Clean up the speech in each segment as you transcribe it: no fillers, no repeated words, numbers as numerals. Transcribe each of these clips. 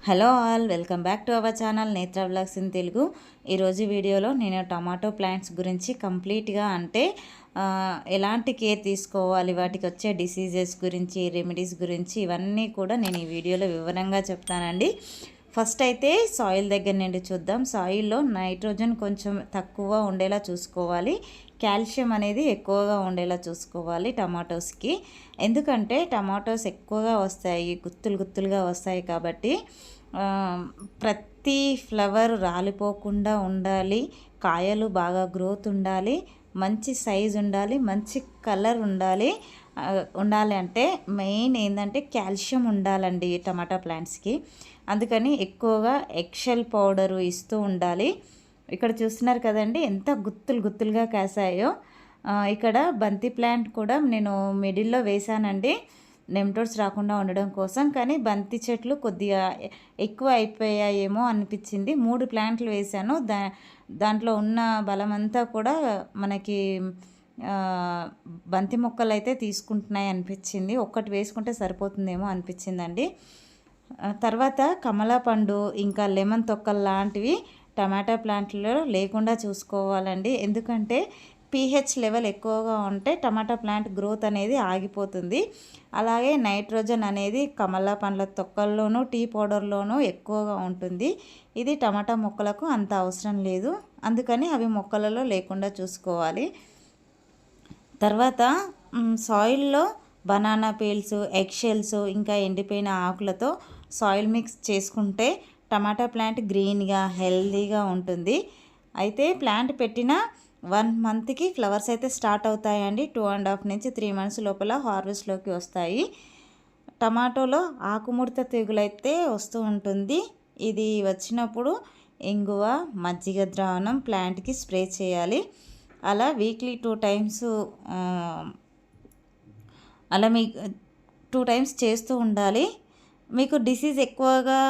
Hello all, welcome back to our channel నేత్ర vlogs in Telugu. ఈరోజు వీడియోలో నేను టమాటో ప్లాంట్స్ గురించి కంప్లీట్గా ఎలాంటి కేర్ తీసుకోవాలి, వాటికి వచ్చే డిసీజెస్ గురించి, రెమెడీస్ గురించి ఇవన్నీ కూడా నేను ఈ వీడియోలో వివరంగా చెప్తానండి. ఫస్ట్ అయితే సాయిల్ దగ్గర నుండి చూద్దాం. సాయిల్లో నైట్రోజన్ కొంచెం తక్కువ ఉండేలా చూసుకోవాలి, కాల్షియం అనేది ఎక్కువగా ఉండేలా చూసుకోవాలి టమాటోస్కి. ఎందుకంటే టమాటోస్ ఎక్కువగా వస్తాయి, గుత్తులుగా వస్తాయి కాబట్టి ప్రతి ఫ్లవర్ రాలిపోకుండా ఉండాలి, కాయలు బాగా గ్రోత్ ఉండాలి, మంచి సైజ్ ఉండాలి, మంచి కలర్ ఉండాలి అంటే మెయిన్ ఏంటంటే కాల్షియం ఉండాలండి టమాటా ప్లాంట్స్కి. అందుకని ఎక్కువగా ఎగ్షెల్ పౌడరు ఇస్తూ ఉండాలి. ఇక్కడ చూస్తున్నారు కదండి ఎంత గుత్తులుగా కాసాయో. ఇక్కడ బంతి ప్లాంట్ కూడా నేను మిడిల్లో వేశానండి, నెమ్టోడ్స్ రాకుండా ఉండడం కోసం. కానీ బంతి చెట్లు కొద్దిగా ఎక్కువ అయిపోయాయేమో అనిపించింది. 3 ప్లాంట్లు వేశాను, దాంట్లో ఉన్న బలమంతా కూడా మనకి బంతి మొక్కలు అయితే తీసుకుంటున్నాయి అనిపించింది. ఒక్కటి వేసుకుంటే సరిపోతుందేమో అనిపించిందండి. తర్వాత కమలా పండు ఇంకా లెమన్ తొక్కలు లాంటివి టమాటా ప్లాంట్లలో లేకుండా చూసుకోవాలండి. ఎందుకంటే pH లెవెల్ ఎక్కువగా ఉంటే టమాటా ప్లాంట్ గ్రోత్ అనేది ఆగిపోతుంది. అలాగే నైట్రోజన్ అనేది కమలా పండ్ల తొక్కల్లోనూ టీ పౌడర్లోనూ ఎక్కువగా ఉంటుంది. ఇది టమాటా మొక్కలకు అంత అవసరం లేదు, అందుకని అవి మొక్కలలో లేకుండా చూసుకోవాలి. తర్వాత సాయిల్లో బనానా పీల్స్, ఎగ్షెల్స్ ఇంకా ఎండిపోయిన ఆకులతో సాయిల్ మిక్స్ చేసుకుంటే టమాటా ప్లాంట్ గ్రీన్గా హెల్దీగా ఉంటుంది. అయితే ప్లాంట్ పెట్టిన 1 మంత్కి ఫ్లవర్స్ అయితే స్టార్ట్ అవుతాయండి. 2.5 నుంచి 3 మంత్స్ లోపల హార్వెస్ట్లోకి వస్తాయి. టమాటోలో ఆకుముడత తెగులైతే వస్తూ ఉంటుంది. ఇది వచ్చినప్పుడు ఇంగువ, మజ్జిగ ద్రావణం ప్లాంట్కి స్ప్రే చేయాలి. అలా వీక్లీ 2 టైమ్స్ అలా 2 టైమ్స్ చేస్తూ ఉండాలి. మీకు డిసీజ్ ఎక్కువగా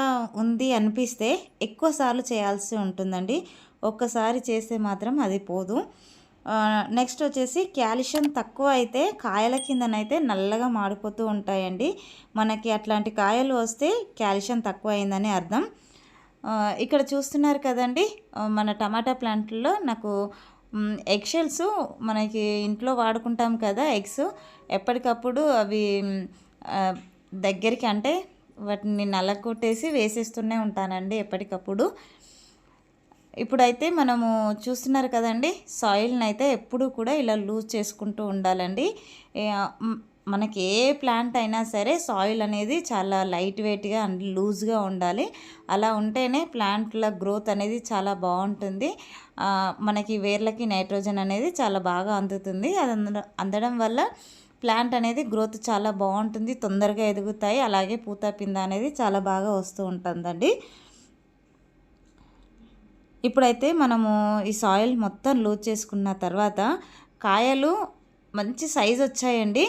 ఉంది అనిపిస్తే ఎక్కువసార్లు చేయాల్సి ఉంటుందండి. ఒక్కసారి చేస్తే మాత్రం అది పోదు. నెక్స్ట్ వచ్చేసి కాల్షియం తక్కువ అయితే కాయల కిందనైతే నల్లగా మాడిపోతూ ఉంటాయండి. మనకి అట్లాంటి కాయలు వస్తే కాల్షియం తక్కువ అయిందని అర్థం. ఇక్కడ చూస్తున్నారు కదండి, మన టమాటా ప్లాంట్లో నాకు ఎగ్షెల్స్ మనకి ఇంట్లో వాడుకుంటాం కదా, ఎగ్స్ ఎప్పటికప్పుడు అవి దగ్గరికి అంటే వాటిని నల్లగొట్టేసి వేసేస్తూనే ఉంటానండి ఎప్పటికప్పుడు. ఇప్పుడైతే మనము చూస్తున్నారు కదండి, సాయిల్ని అయితే ఎప్పుడు కూడా ఇలా లూజ్ చేసుకుంటూ ఉండాలండి. మనకి ఏ ప్లాంట్ అయినా సరే సాయిల్ అనేది చాలా లైట్ వెయిట్గా అండ్ లూజ్గా ఉండాలి. అలా ఉంటేనే ప్లాంట్ల గ్రోత్ అనేది చాలా బాగుంటుంది. మనకి వేర్లకి నైట్రోజన్ అనేది చాలా బాగా అందుతుంది. అది అందడం వల్ల ప్లాంట్ అనేది గ్రోత్ చాలా బాగుంటుంది, తొందరగా ఎదుగుతాయి. అలాగే పూత పింద అనేది చాలా బాగా వస్తూ ఉంటుందండి. ఇప్పుడైతే మనము ఈ సాయిల్ మొత్తం లూజ్ చేసుకున్న తర్వాత కాయలు మంచి సైజు వచ్చాయండి.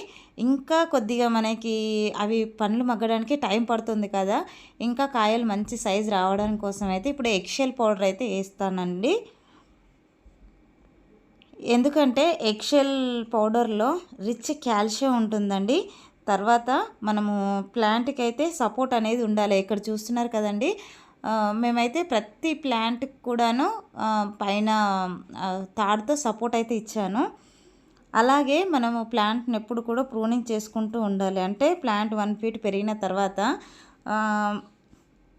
ఇంకా కొద్దిగా మనకి అవి పండ్లు మగ్గడానికి టైం పడుతుంది కదా, ఇంకా కాయలు మంచి సైజు రావడం కోసం అయితే ఇప్పుడు ఎగ్షెల్ పౌడర్ అయితే వేస్తానండి. ఎందుకంటే ఎగ్షెల్ పౌడర్లో రిచ్ కాల్షియం ఉంటుందండి. తర్వాత మనము ప్లాంట్కి అయితే సపోర్ట్ అనేది ఉండాలి. ఇక్కడ చూస్తున్నారు కదండి, మేమైతే ప్రతి ప్లాంట్కి కూడాను పైన తాడుతో సపోర్ట్ అయితే ఇచ్చాను. అలాగే మనము ప్లాంట్ని ఎప్పుడు కూడా ప్రూనింగ్ చేసుకుంటూ ఉండాలి. అంటే ప్లాంట్ 1 ఫీట్ పెరిగిన తర్వాత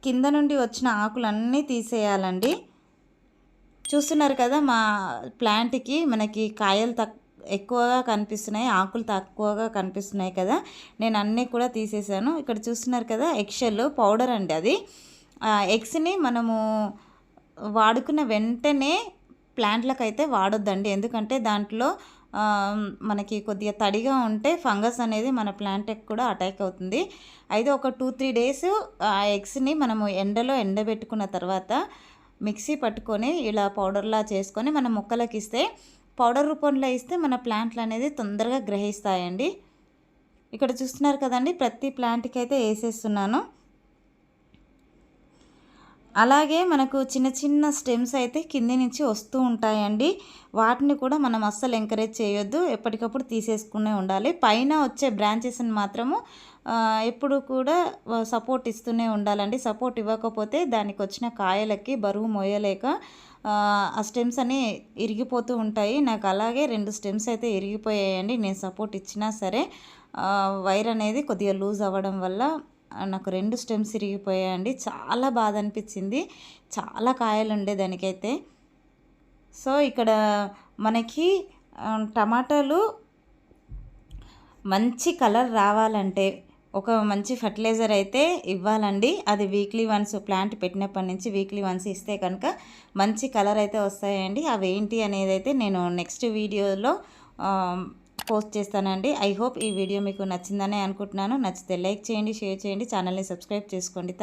కింద నుండి వచ్చిన ఆకులన్నీ తీసేయాలండి. చూస్తున్నారు కదా, మా ప్లాంట్కి మనకి కాయలు ఎక్కువగా కనిపిస్తున్నాయి, ఆకులు తక్కువగా కనిపిస్తున్నాయి కదా, నేను అన్నీ కూడా తీసేసాను. ఇక్కడ చూస్తున్నారు కదా, ఎగ్షెల్ పౌడర్ అండి అది. ఎగ్స్ని మనము వాడుకున్న వెంటనే ప్లాంట్లకు అయితే వాడొద్దండి. ఎందుకంటే దాంట్లో మనకి కొద్దిగా తడిగా ఉంటే ఫంగస్ అనేది మన ప్లాంట్కి కూడా అటాక్ అవుతుంది. అయితే ఒక 2-3 డేస్ ఆ ఎగ్స్ని మనము ఎండలో ఎండబెట్టుకున్న తర్వాత మిక్సీ పట్టుకొని ఇలా పౌడర్లా చేసుకొని మన మొక్కలకి ఇస్తే, పౌడర్ రూపంలో ఇస్తే మన ప్లాంట్లు అనేది తొందరగా గ్రహిస్తాయండి. ఇక్కడ చూస్తున్నారు కదండి, ప్రతి ప్లాంట్కి అయితే వేసేస్తున్నాను. అలాగే మనకు చిన్న చిన్న స్టెమ్స్ అయితే కింది నుంచి వస్తూ ఉంటాయండి. వాటిని కూడా మనం అస్సలు ఎంకరేజ్ చేయొద్దు. ఎప్పటికప్పుడు తీసేసుకునే ఉండాలి. పైన వచ్చే బ్రాంచెస్ని మాత్రము ఎప్పుడు కూడా సపోర్ట్ ఇస్తూనే ఉండాలండి. సపోర్ట్ ఇవ్వకపోతే దానికి వచ్చిన కాయలకి బరువు మోయలేక ఆ స్టెమ్స్ అని ఇరిగిపోతూ ఉంటాయి. నాకు అలాగే 2 స్టెమ్స్ అయితే ఇరిగిపోయాయండి. నేను సపోర్ట్ ఇచ్చినా సరే వైర్ అనేది కొద్దిగా లూజ్ అవ్వడం వల్ల నాకు 2 స్టెమ్స్ ఇరిగిపోయాయండి. చాలా బాధ అనిపించింది. చాలా కాయలు ఉండే దానికైతే. సో ఇక్కడ మనకి టమాటాలు మంచి కలర్ రావాలంటే ఒక మంచి ఫర్టిలైజర్ అయితే ఇవ్వాలండి. అది వీక్లీ వన్స్ ప్లాంట్ పెట్టినప్పటి నుంచి వీక్లీ వన్స్ ఇస్తే కనుక మంచి కలర్ అయితే వస్తాయండి. అవి ఏంటి అనేది అయితే నేను నెక్స్ట్ వీడియోలో పోస్ట్ చేస్తానండి. ఐ హోప్ ఈ వీడియో మీకు నచ్చిందని అనుకుంటున్నాను. నచ్చితే లైక్ చేయండి, షేర్ చేయండి, ఛానల్ని సబ్స్క్రైబ్ చేసుకోండి.